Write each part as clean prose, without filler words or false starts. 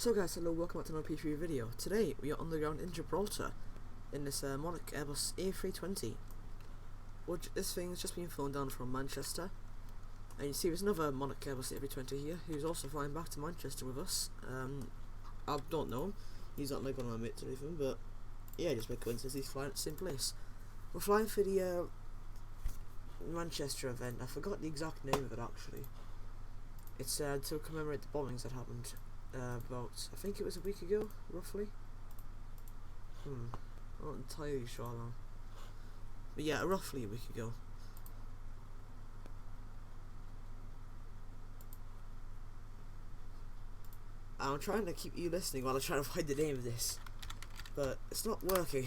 So guys, hello, welcome back to another P3D video. Today we are on the ground in Gibraltar in this Monarch Airbus A320. This thing has just been flown down from Manchester, and you see there's another Monarch Airbus A320 here who's also flying back to Manchester with us. I don't know him, he's not like one of my mates or anything, but yeah, just by coincidence he's flying at the same place. We're flying for the Manchester event. I forgot the exact name of it actually. It's to commemorate the bombings that happened about, I think it was a week ago, roughly. I'm not entirely sure now. But yeah, roughly a week ago. I'm trying to keep you listening while I try to find the name of this, but it's not working.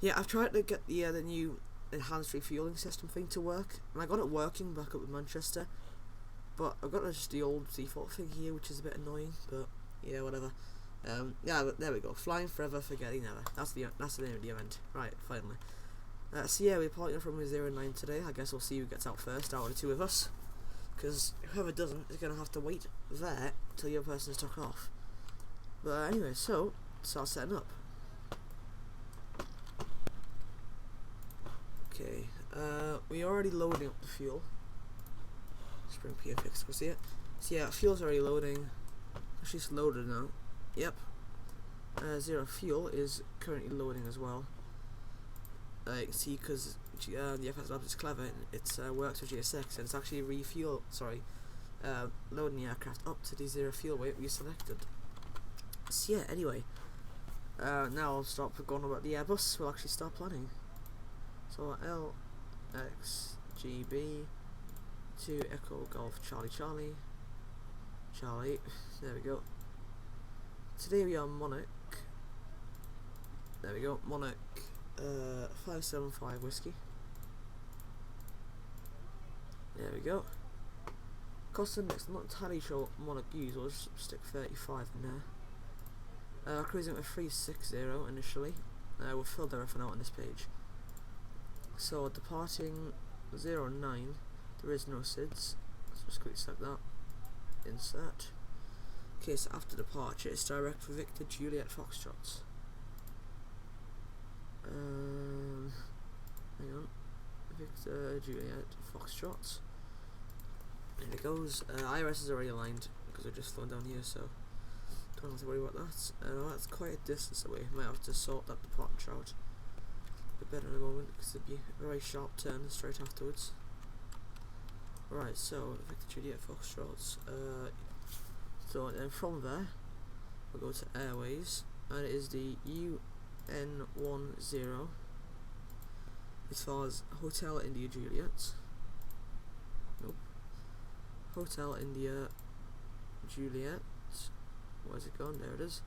Yeah, I've tried to get the new enhanced refueling system thing to work, and I got it working back up in Manchester. But I've got just the old default thing here, which is a bit annoying, but yeah, whatever. Yeah, but there we go. Flying forever, forgetting never. That's the name of the event. Right, finally. So yeah, we're parting from 09 today. I guess we'll see who gets out first out of the two of us, because whoever doesn't is gonna have to wait there till the other person's took off. But anyway, so start setting up. Okay, we're already loading up the fuel. Spring PFX, go see it. So yeah, fuel's already loading. Actually, it's loaded now. Yep. Zero fuel is currently loading as well. You can see because the FSLabs is clever. It works with GSX and it's actually loading the aircraft up to the zero fuel weight we selected. So yeah, anyway. Now I'll stop going about the Airbus. We'll actually start planning. So LXGB. To Echo Golf Charlie, there we go. Today we are Monarch, there we go, Monarch 575 whiskey, there we go. Cost index, I'm not entirely sure what Monarch use, I'll just stick 35 in there. Cruising at 360 initially, we'll fill everything out on this page. So departing 09. There is no SIDS, so just quickly select that, insert. Okay, so after departure, it's direct for Victor Juliet Foxtrot. Hang on, Victor Juliet Foxtrot. There it goes. IRS is already aligned because we're just flown down here, so don't have to worry about that. That's quite a distance away. Might have to sort that departure out a bit better in a moment because it'd be a very sharp turn straight afterwards. Right, so Victor Juliet Foxtrot. So then from there we'll go to Airways, and it is the UN10 as far as Hotel India Juliet. Nope. Hotel India Juliet. Where's it gone? There it is.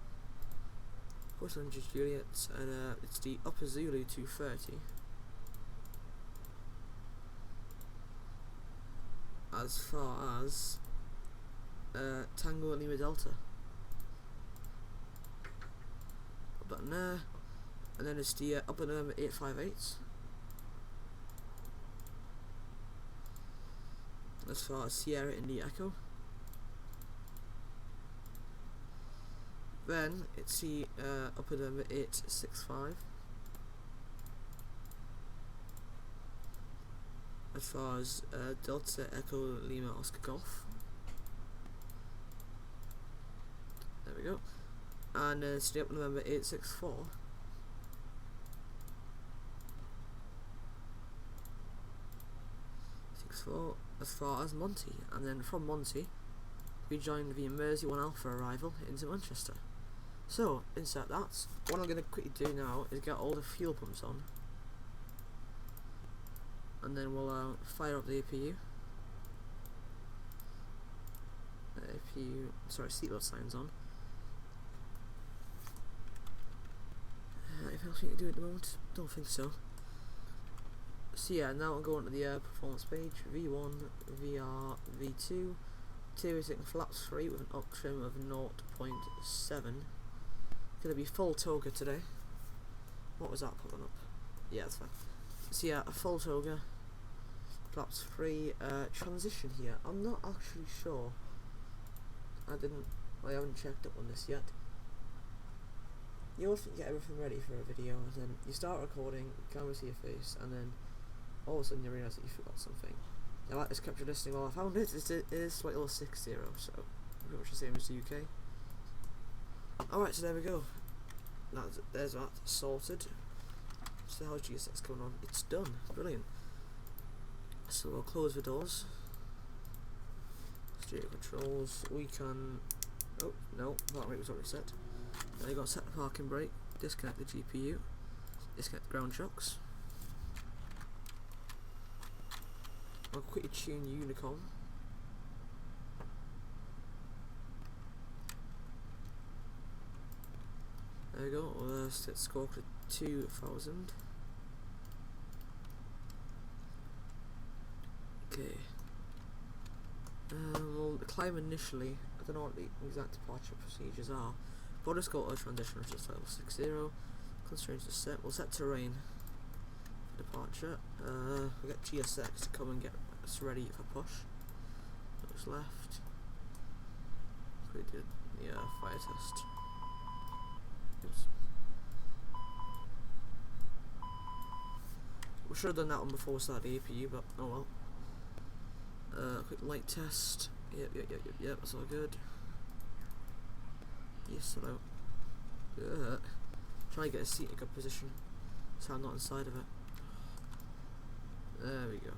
Hotel India Juliet, and it's the Upper Zulu 230. As far as Tango Lima Delta. Put that in there, and then it's the Upper November 858. As far as Sierra India Echo. Then it's the Upper November 865. As far as Delta Echo Lima Oscar Golf. There we go. And it's the Upper November 864. 64 as far as Monty. And then from Monty we joined the Mersey 1 Alpha arrival into Manchester. So insert that. What I'm going to quickly do now is get all the fuel pumps on, and then we'll fire up the APU. Seatbelt signs on. Anything else we need to do at the moment? Don't think so. So yeah, now I'll go on to the performance page. V1, VR, V2. Taking flaps 3 with an up trim of 0.7. Gonna be full toga today. What was that pulling up? Yeah, that's fine. So yeah, a full toga. Flaps 3, transition here. I'm not actually sure. I didn't I haven't checked up on this yet. You often get everything ready for a video, and then you start recording, you can't really see your face, and then all of a sudden you realise that you forgot something. Now that is kept listing. Well, I found it. It is like little 60, so pretty much the same as the UK. Alright, so there we go. There's that sorted. So how's GSX going on? It's done. Brilliant. So we'll close the doors. Stereo controls. We can. Oh no, park rate was already set. Now you got to set the parking brake. Disconnect the GPU. Disconnect the ground shocks. I'll quickly tune Unicom. There we go. Let's score to 2000. Okay. We'll climb initially. I don't know what the exact departure procedures are. But I'll just go to transition, which is level 60. Constraints are set. We'll set terrain for departure. We'll get GSX to come and get us ready for push. Looks left. We did the fire test. Oops. We should have done that one before we started the APU, but oh well. Quick light test. Yep, that's all good. Yes, hello. Try to get a seat in a good position so I'm not inside of it. There we go.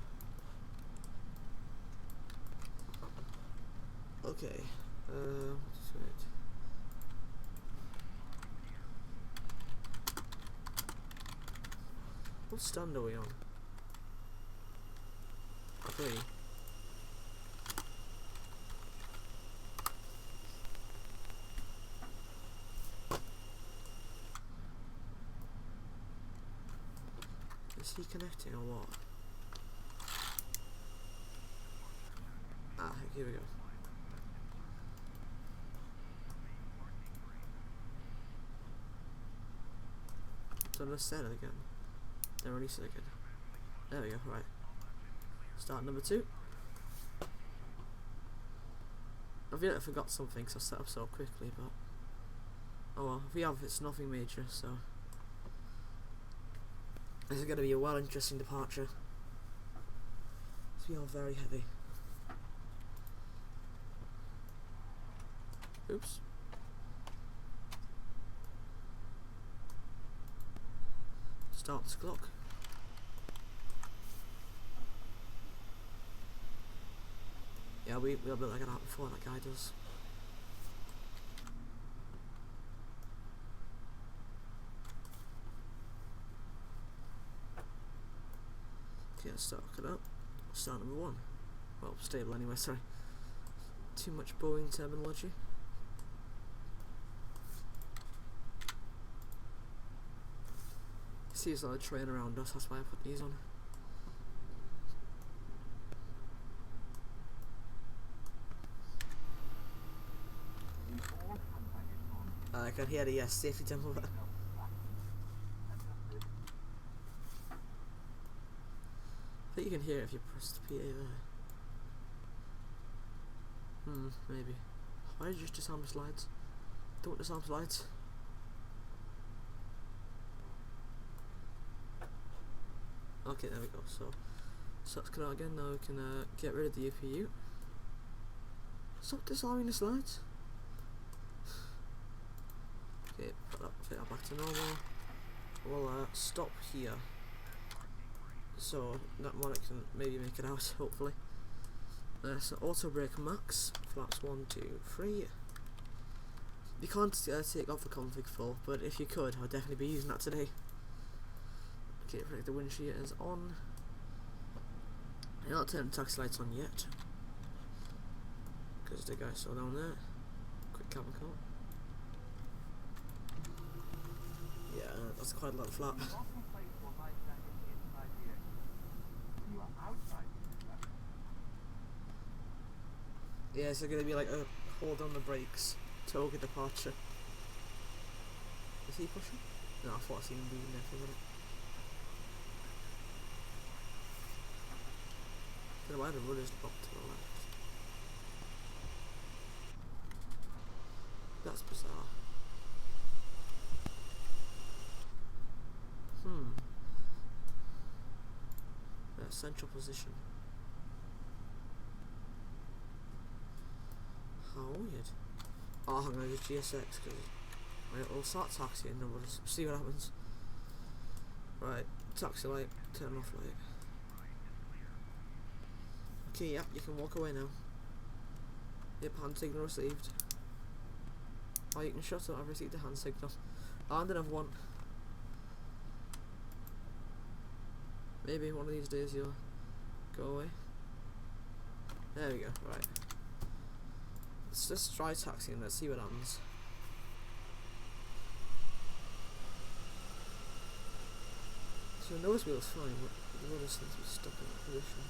Okay. What's it? What stand are we on? 3. Is he connecting or what? Ah, here we go. So let's set it again. Then release it again. There we go, right. Start number 2. I feel like I forgot something because I set up so quickly, but oh well, if we have, it's nothing major, so this is going to be a well interesting departure. So we are very heavy. Oops. Start this clock. Yeah, we'll be like that before that guy does. Okay, let's start it up. Start number 1. Well, stable anyway, sorry. Too much Boeing terminology. See, there's a lot of train around us, that's why I put these on. I can hear the safety demo. I think you can hear it if you press the PA there. Maybe. Why did you just disarm the slides? Don't disarm slides. Okay, there we go. So let's come out again. Now we can get rid of the APU. Stop disarming the slides. Okay, fit that back to normal. We'll stop here. So that Monarch can maybe make it out, hopefully. So auto brake max, flaps 1, 2, 3. You can't take off the config full, but if you could, I'd definitely be using that today. Okay, the windshield is on. I'm not turning the taxi lights on yet, because the guy's still down there. Quick camera call. Yeah, that's quite a lot of flap. Yeah, so gonna be like a hold on the brakes, toga departure. Is he pushing? No, I thought I seen him being there for a minute. Don't know why the rudder's dropped to the left. That's bizarre. Central position. How weird. Oh, hang on, it's GSX, because we'll start taxiing and then we'll just see what happens. Right, taxi light, turn off light. Okay, yeah, you can walk away now. Yep, hand signal received. Oh, you can shut up, I've received a hand signal. And another one. Maybe one of these days you'll go away. There we go, right. Let's just try taxiing, let's see what happens. So the nose wheel's fine, but the rudder seems to be stuck in that position.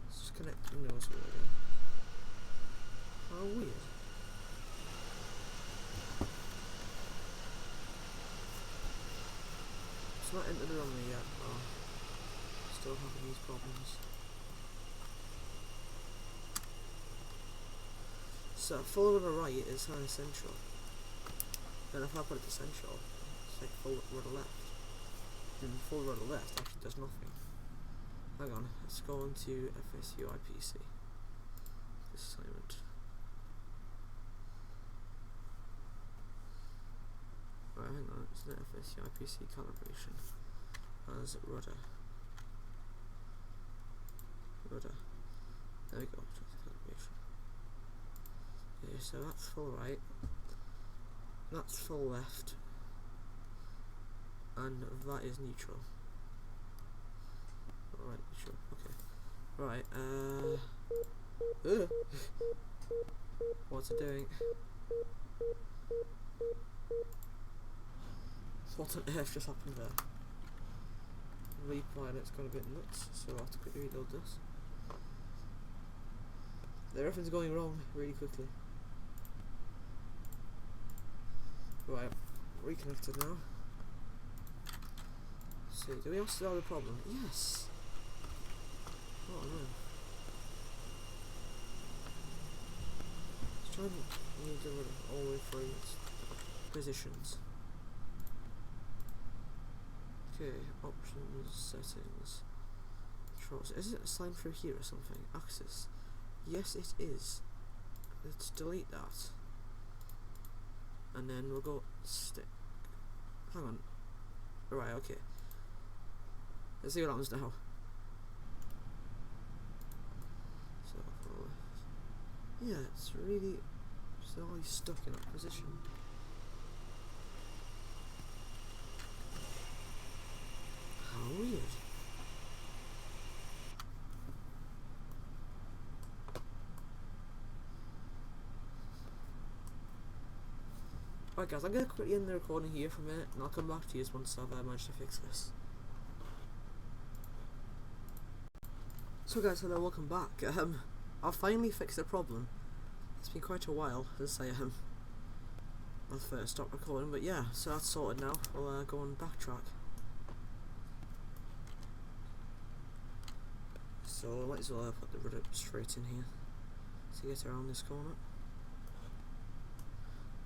Let's just connect the nose wheel again. How weird. It's not entered the runway yet. Oh, still having these problems. So full rudder right is kind of central. Then if I put it to central, it's like full rudder left. And full rudder left actually does nothing. Hang on, let's go on to FSUIPC. This assignment. Right, hang on, it's an FSUIPC calibration as rudder. Rudder. There we go, calibration. Okay, so that's full right, that's full left, and that is neutral. Alright, neutral, okay. Right, what's it doing? What on earth just happened there? Repilot's gone a bit nuts, so I'll have to quickly reload this. Everything's going wrong really quickly. Right, reconnected now. Let's see, do we also still have a problem? Yes! Oh no. Let's try and move the rudder all the way through its positions. Okay, options, settings, controls. Is it assigned through here or something? Axis. Yes, it is. Let's delete that. And then we'll go stick. Hang on. Right, okay. Let's see what happens now. So, yeah, it's really stuck in that position. How weird. Alright guys, I'm going to quickly end the recording here for a minute and I'll come back to you once I've managed to fix this. So guys, hello, welcome back. I've finally fixed the problem. It's been quite a while since I first stopped recording, but yeah, so that's sorted now. We'll go on backtrack. So I might as well put the rudder straight in here to get around this corner.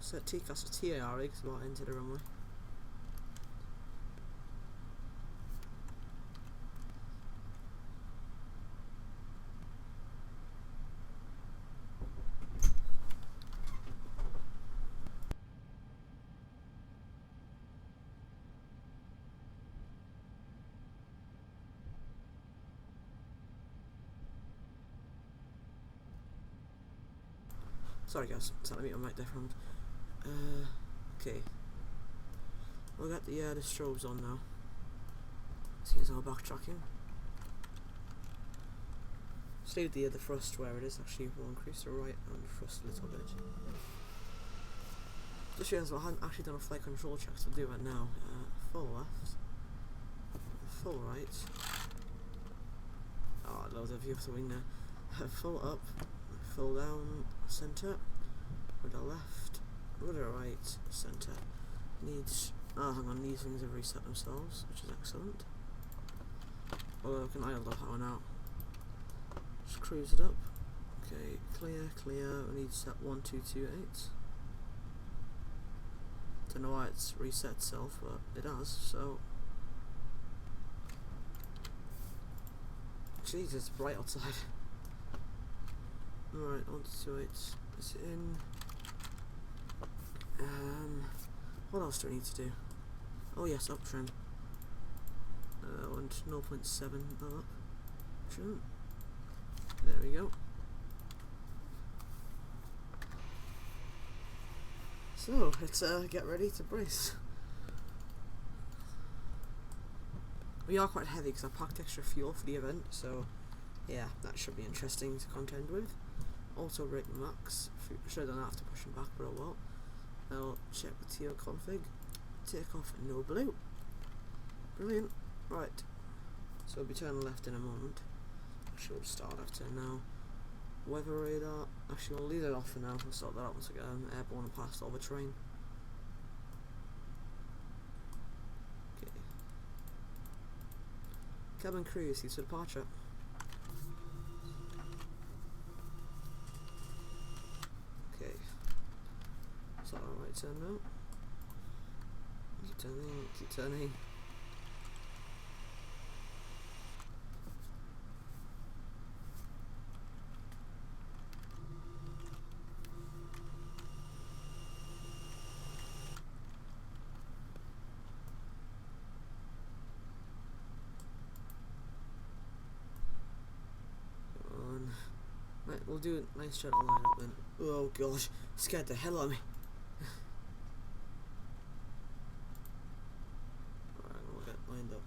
Set Takeoff to TAR because we'll enter the runway. Sorry guys, it's not me on mic different. Okay. We'll get the strobes on now. See as our backtracking. Stay with the thrust where it is actually. We'll increase the right and thrust a little bit. Just realised I hadn't actually done a flight control check, so I'll do that now. Full left. Full right. Oh, I love the view of the wing there. Full up. Full down. Centre. Rudder left. Rudder right. Centre. Needs... oh, hang on. These things have reset themselves, which is excellent. Although I can idle the power now. Just cruise it up. Okay, clear. We need set 1228. Don't know why it's reset itself, but it has, so. Jesus, it's bright outside. Alright, 1228 is in. What else do I need to do? Oh yes, up trim. And 0.7 up. Trim. There we go. So, let's get ready to brace. We are quite heavy because I packed extra fuel for the event, so yeah, that should be interesting to contend with. Auto brake max. Should have done that after pushing back, but oh well. I'll check the TL config. Takeoff no blue. Brilliant. Right. So we'll be turning left in a moment. Actually, we'll start after now. Weather radar. Actually, we'll leave it off for now. We'll sort that out once again. Airborne and past over terrain. Okay. Cabin crew seats for departure. Okay. Is that our right turn now? Keep turning. Right, we'll do a nice shuttle lineup then. Oh gosh, scared the hell out of me. Alright, we'll get lined up.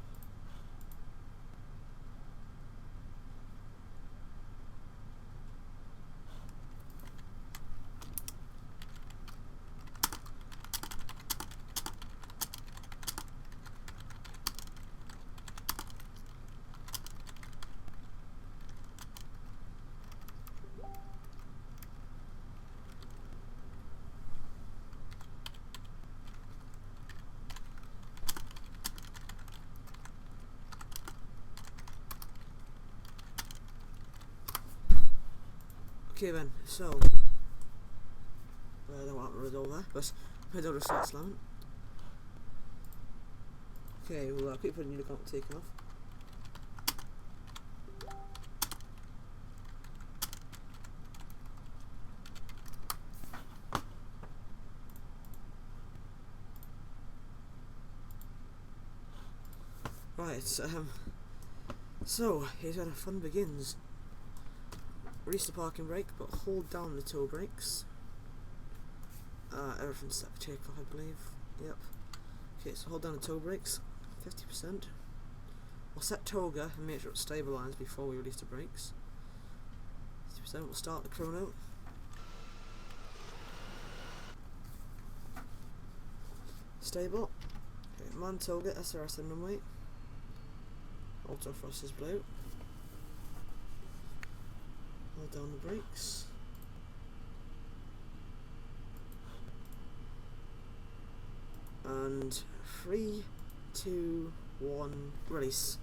Okay then, so I don't want to read all that, but I don't start slamming. Okay, we'll keep putting unicorn taking off. Right, so here's where the fun begins. Release the parking brake, but hold down the toe brakes. Everything's set for takeoff, I believe. Yep. Okay, so hold down the toe brakes, 50%. We'll set toga and make sure it's stabilised before we release the brakes. 50%. We'll start the chrono. Stable. Okay, man toga, SRS and runway. Auto thrust is blue. Hold down the brakes. And 3, 2, 1, release.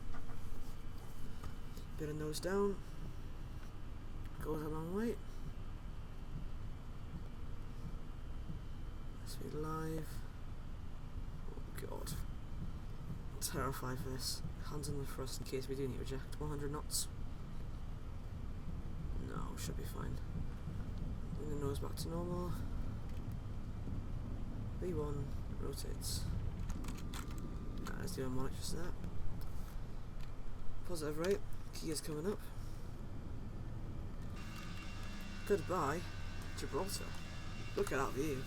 Bit of nose down. Goes a long way. Speed live. Oh god. I'm terrified for this. Hands on the thrust in case we do need to eject. 100 knots. No, should be fine. Bring the nose back to normal. V1 rotates. Let's do a Monarch just there. Positive rate. Key is coming up. Goodbye, Gibraltar. Look at that view.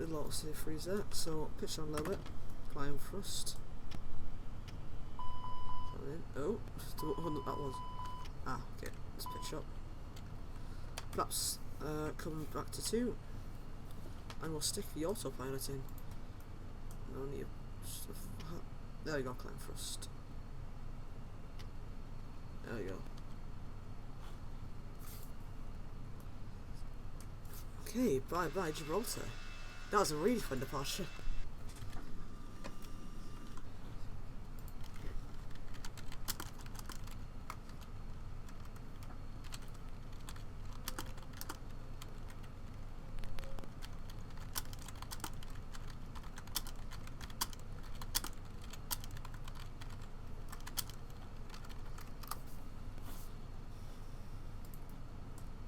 A lot of safe freeze there, so pitch on low bit, flying thrust. Oh, that was. Ah, okay, let's pitch up. Flaps coming back to 2. and we'll stick the autopilot in. No need stuff. There we go, climb thrust. There we go. Okay, bye bye Gibraltar. That was a really fun departure.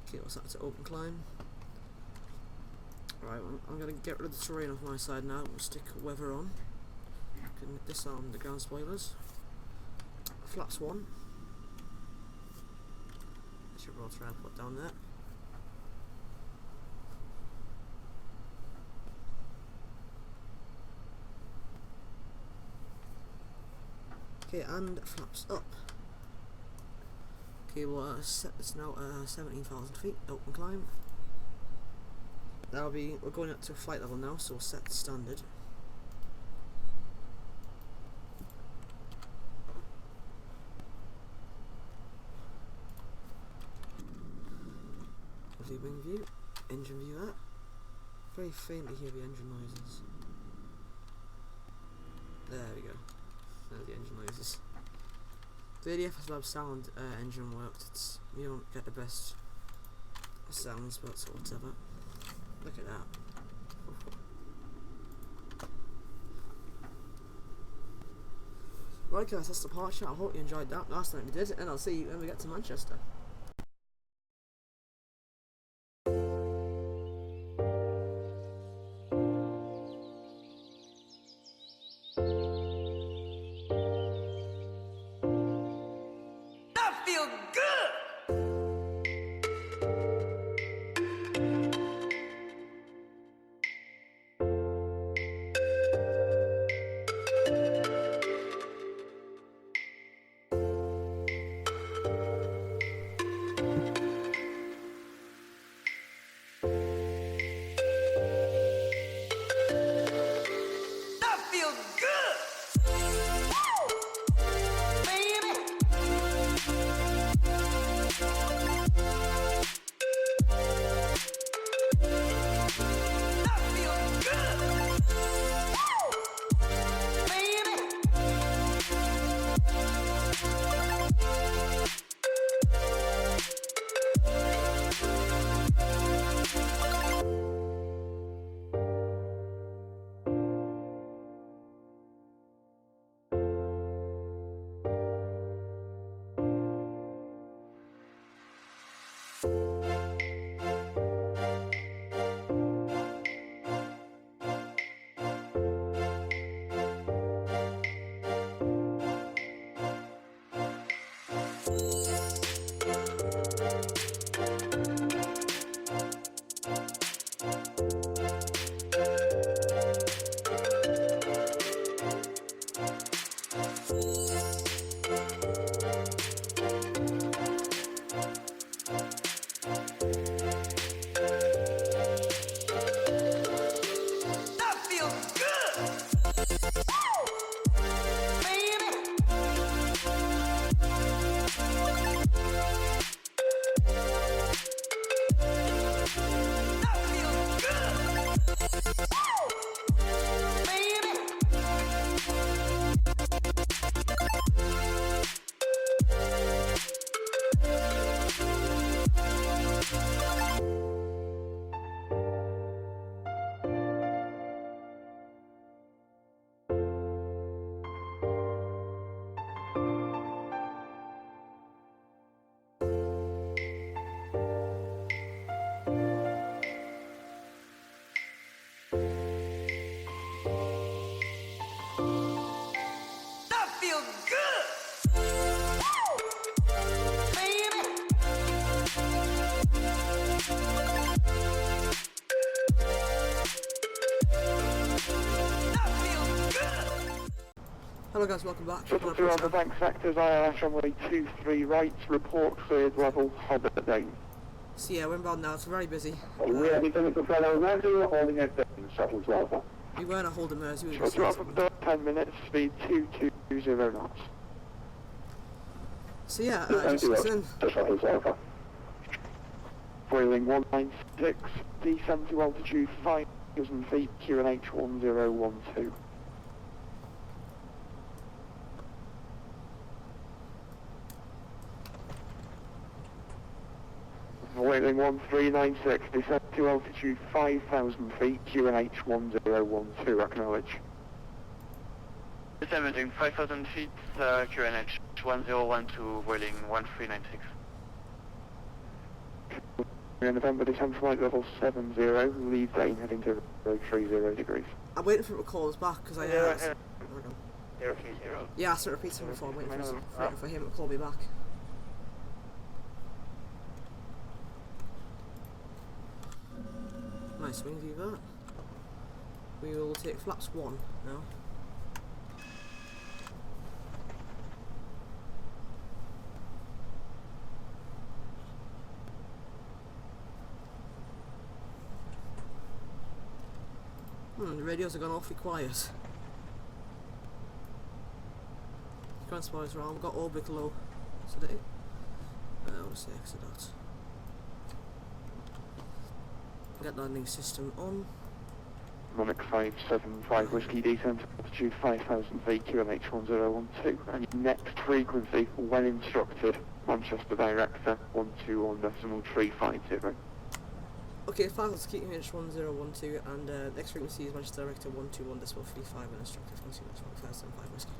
Okay, what's that to open climb? Right, I'm going to get rid of the terrain off my side now. We'll stick weather on. Can disarm the ground spoilers. Flaps 1. Gibraltar Airport down there. Okay, and flaps up. Okay, we'll set this now 17,000 feet, open climb. That'll be, we're going up to flight level now, so we'll set the standard. Lovely wing view, engine view there. Very faintly hear the engine noises. There we go. There's the engine noises. The FSLabs sound engine worked. You don't get the best sounds, but whatever. Look at that. Right guys, that's the departure. I hope you enjoyed that. Last time we did, and I'll see you when we get to Manchester. Hello guys, welcome back. Triple on the bank sectors, ILS runway 23 right, report cleared level, hover down. So yeah, we're inbound now, it's very busy. We are becoming to fellow landing, holding it down. Settles Alpha. We weren't at Holden Mears, we were Short drop of 10 minutes, speed 220 knots. So yeah, just listen. Settles Alpha. Wheeling 196, descend to altitude 5,000 feet, QNH 1012. Wheeling 1396, descend to altitude 5,000 feet, QNH 1012, acknowledge. Descending 5,000 feet, QNH 1012, Wheeling 1396. November, descend flight level 70, lead lane heading to 30 degrees. I'm waiting for him to call us back, because I asked. 030. Yeah, I sort of repeated him before, I'm waiting for him to call me back. Nice wing view that. We will take flaps 1 now. The radios have gone awfully quiet. Grand spoilers around, we've got ORBX low today. I want to say exit out. Get landing system on. Monarch 575 Whiskey, descend to altitude 5,000 feet, QNH 1012, and your next frequency, when instructed, Manchester Director 121.350. Okay, finals keep QNH 1012, and next frequency is Manchester Director 121.35 and instructed from QNH 575 Whiskey.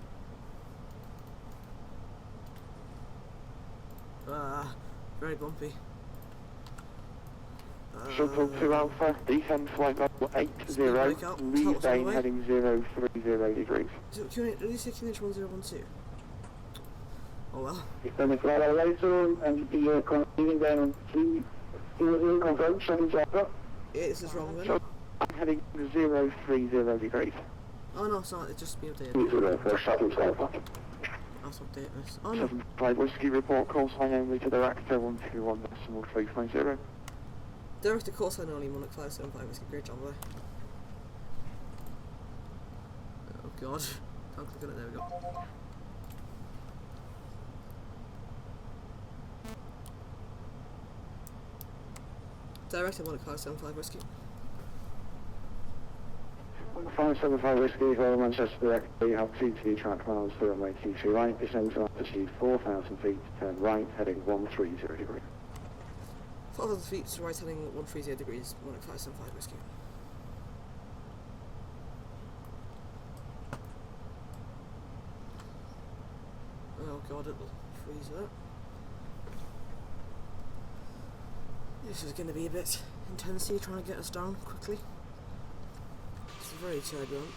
Very bumpy. Shuttle to Alpha, descend flight level 80, lead lane heading 030 degrees. Did you say QNH 1012? Oh well. Then it's right away zone and the continuing down to confirmed, settings Alpha. Yeah, this is wrong then. So I'm heading 030 degrees. Oh no, it's not, it's just been updated. Settles Alpha. I'll update this. Oh no. 75 Whiskey, report call sign only to Director 121.350. Director call sign only, Monarch 575 Whiskey, great job there. Oh god, can't click on it, there we go. Director Monarch 575 Whiskey. 575 Whiskey, for Manchester Director, you have TT track miles for runway T3 right, descend to altitude 4,000 feet, turn right, heading 130 degrees. 4,000 feet to right heading 130 degrees, Monarch 575 Whiskey. Oh god, it'll freeze that. This is going to be a bit intense here, trying to get us down quickly. It's very turbulent.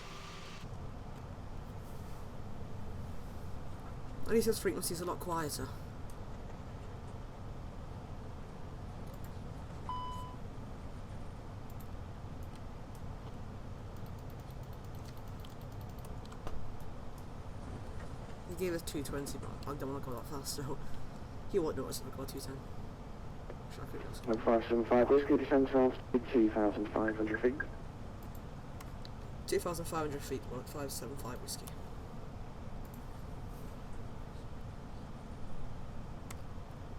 At least this frequency is a lot quieter. He gave us 220, but I don't want to go that fast, so he won't notice if I go 210. 575 Whiskey, descend to altitude 2,500 feet. 2,500 feet, 575 Whiskey.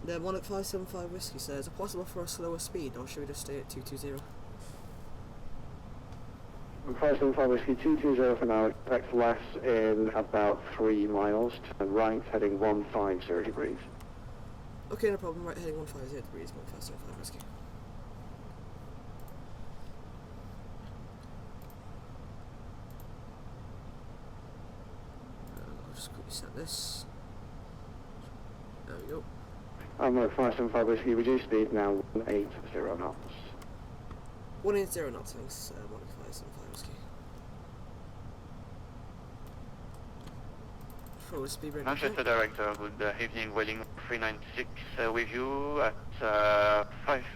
The Monarch 575 Whiskey says, is it possible for a slower speed, or should we just stay at 220? 575 Whiskey, 220 for now, expect less in about 3 miles, turn right, heading 150 degrees. Okay, no problem, right heading 150 degrees, 575 Whiskey. I'll just quickly set this. There we go. I'm at 575 Whiskey, reduce speed now 180 knots. 180 knots, thanks, Monarch 575 Whiskey. Forward speed break. Manchester Director, good evening, Wheeling 396 with you at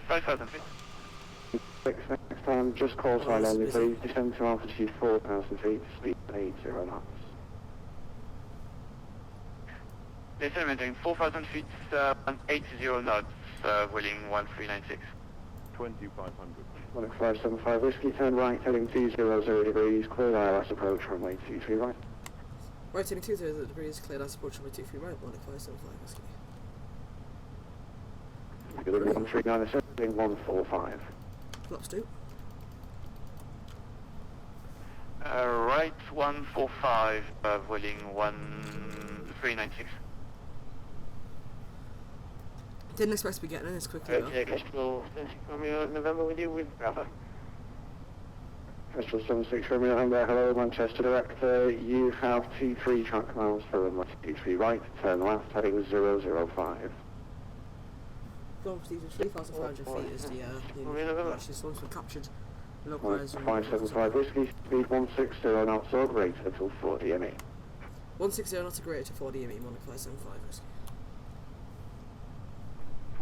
5,000 feet. Next time, just call sign only, please. Descend to altitude 4,000 feet, speed 80 knots. Descending 4,000 feet, 180 knots, Wheeling 1396. 2500. Monarch 575 Whiskey, turn right, heading 200 degrees, clear ILS approach, runway 23 right. Right, heading 200 degrees, cleared ice approach runway 23 right, Monarch 575 Whiskey. Good 139, heading 145. Flaps 2. Right 145, Vueling 1396. Didn't expect to be getting in this quickly though. Kestrel 76 Romeo November with you with Bravo. Kestrel 76 Romeo November, hello Manchester director, you have T3 track miles for runway 23 right, turn left, heading 005. Long speed of 3,500 feet is the actually this one's been captured. Monarch 575 Whiskey, speed 160 knots or greater until 40 ME. 160 knots or greater to 40 ME, Monarch 575 Whiskey.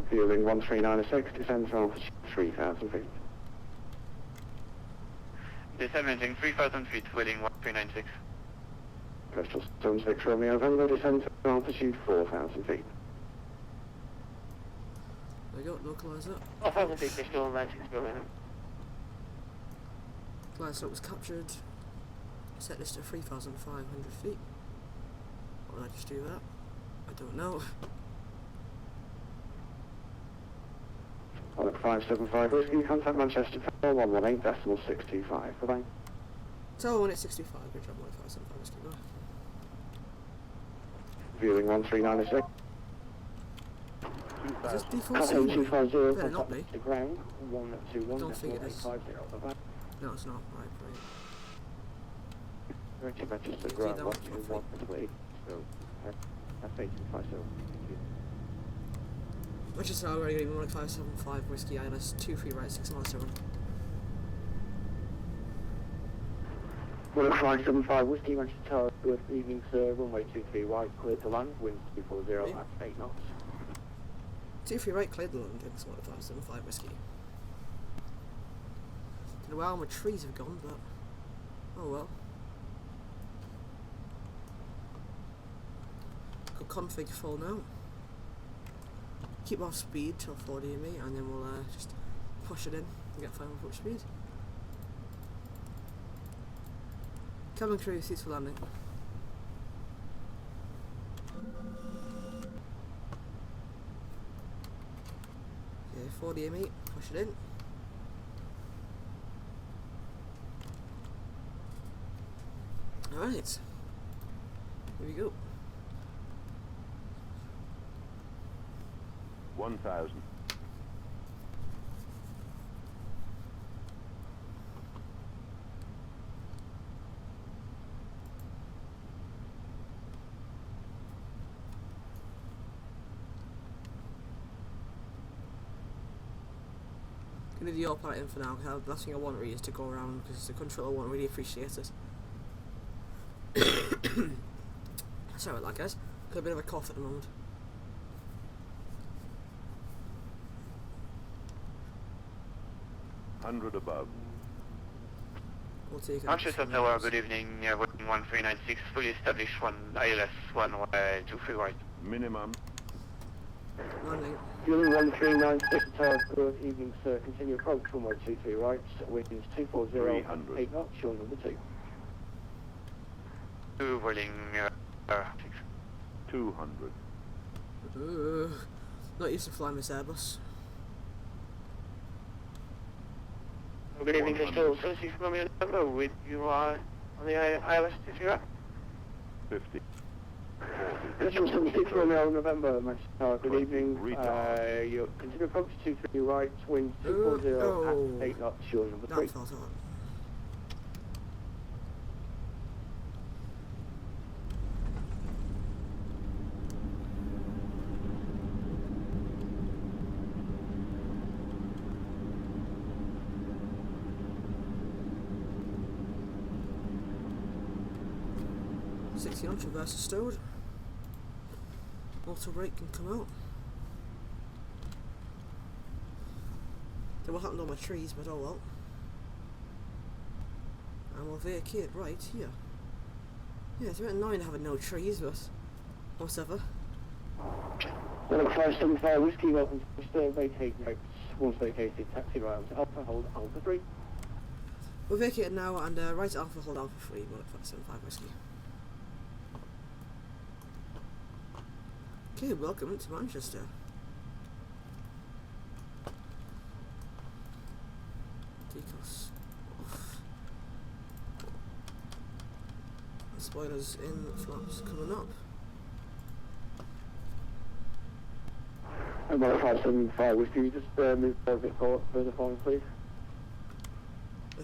Fueling 1396, descends on 3,000 feet. Descending 3,000 feet, Vueling 1396. Kestrel 76 Romeo November, descends on altitude 4,000 feet. There we go, localise that. 4,000 feet, Kestrel 96 Romeo. Glide slope was captured. Set this to 3,500 feet. Why did I just do that? I don't know. Monarch 575 Whiskey, contact Manchester Tower 118.625. Bye-bye. So when it's 65, good job, Monarch 575 Whiskey, bye. Viewing 1396. Is this Captain D4C? 250, Better not be. contact the ground 121. Don't think it is. 850. Bye-bye. No, it's not. Right, Director Manchester See ground that 121 between. So, F850. Manchester already going to be Monarch 575 Whiskey, ILS 23 right, 6 miles 7. Monarch 575 Whiskey, Manchester Tower, good evening sir, runway 23 right, clear to land, winds 240 at 8 knots. 23 right, cleared the land, it's Monarch 575 Whiskey. Don't know where all my trees have gone, but oh well. Got config full now. Keep our speed till 40 ME and then we'll just push it in and get final approach speed. Cabin crew, seats for landing. Okay, 40 ME, push it in. Alright, here we go. 1000. Gonna do your part in for now, because the last thing I want really is to go around, because the controller won't really appreciate it. Sorry about that guys, got a bit of a cough at the moment. Hundred above. We'll take it. Manchester Tower, good evening, Vueling 1396, fully established, ILS 123 right. Minimum. Landing. Fueling 1396 Tower, good evening sir, continue approach runway 23 right, winds 240 300. 8 knots, shore number 2. Vueling 200. Not used to flying this Airbus. Good evening, Crystal. 76 Romeo November with you on the ILS 23 right. 50. Kestrel 76 Romeo November, Manchester Tower, good evening. Retard. You continue approach 23 right, winds 240 at 8 knots, shore number 3. That felt hard. On traverse stowed. Auto brake can come out. Don't know what happened to all my trees, but oh well. And we'll vacate right here. Yeah, it's a bit annoying having no trees, but whatever. Monarch 575 Whiskey, welcome to the vacate notes. Once vacated, taxi right onto Alpha, hold Alpha 3. We're vacated now, and right Alpha, hold Alpha 3, Monarch 575 Whiskey. Okay, welcome to Manchester. Takeoffs off. Spoilers in, flaps coming up. I'm on 575 Whiskey, just move a bit further forward, please.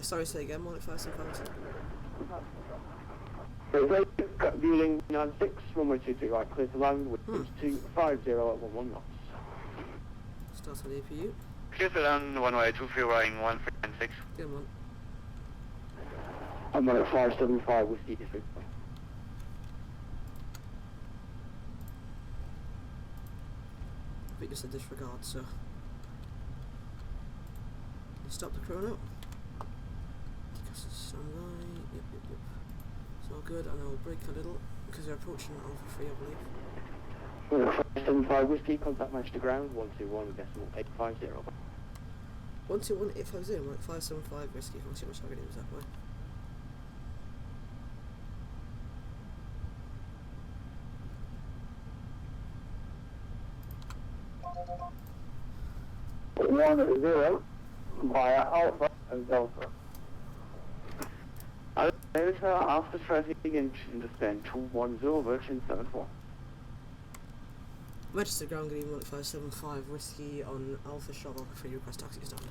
Sorry, say again, Monarch 575. So, viewing 96, runway 23 right, clear to land, with 250 at 11 knots. Start on APU. Clear to land, one way 23 running 1396. Come on. I'm on at 575 Whiskey District. But just a disregard, so. You stop the chrono. Because it's standby. Yep. It's all good, and I'll brake a little because they're approaching Alpha 3, I believe. 575 Whiskey, contact match to ground, 121.850. 121.850, Monarch 575 Whiskey. Can't see much target names that way. One 0 via Alpha and Delta. There's Alpha traffic in descent 210 version 74. Manchester ground green 1575 Whiskey on Alpha Shop Alpha 3 request taxi stand.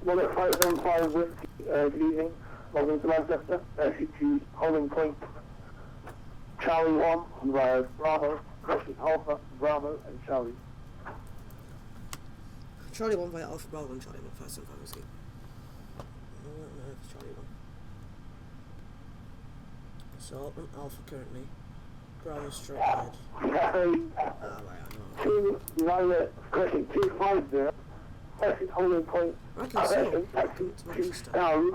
575 Whiskey, good evening. Welcome to Manchester. SCT holding point Charlie 1 via Bravo, Kraken Alpha, Bravo and Charlie. Charlie 1 via Alpha Bravo and Charlie 1 575 Whiskey. No, it's Charlie 1. So, on Alpha currently. Bravo straight ahead. Right, I know. 2 United Kraken 250. Kraken holding point. Okay, so, welcome to Manchester. Down.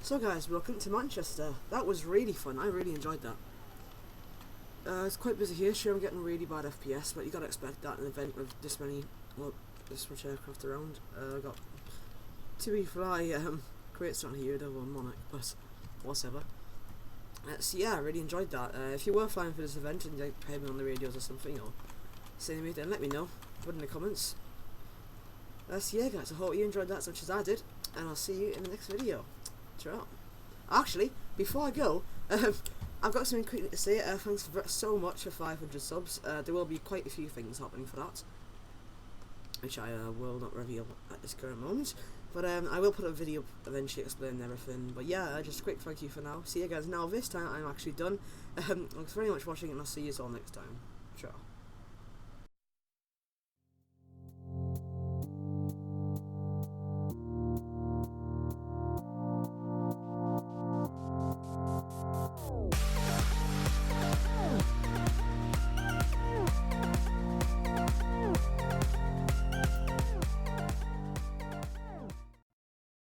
So guys, welcome to Manchester. That was really fun. I really enjoyed that. It's quite busy here. Sure, I'm getting really bad FPS, but you gotta expect that in an event with this many, well, this much aircraft around. I got to be fly crates on here, double Monarch, but whatever. So yeah, I really enjoyed that. If you were flying for this event and you heard me on the radios or something, or say me, then let me know. Put in the comments. So yeah guys, I hope you enjoyed that as much as I did, and I'll see you in the next video. Ciao. Actually, before I go, I've got something quickly to say. Thanks so much for 500 subs. There will be quite a few things happening for that, which I will not reveal at this current moment. But I will put a video eventually explaining everything. But yeah, just a quick thank you for now. See you guys now. This time I'm actually done. Thanks very much for watching, and I'll see you all next time. Ciao.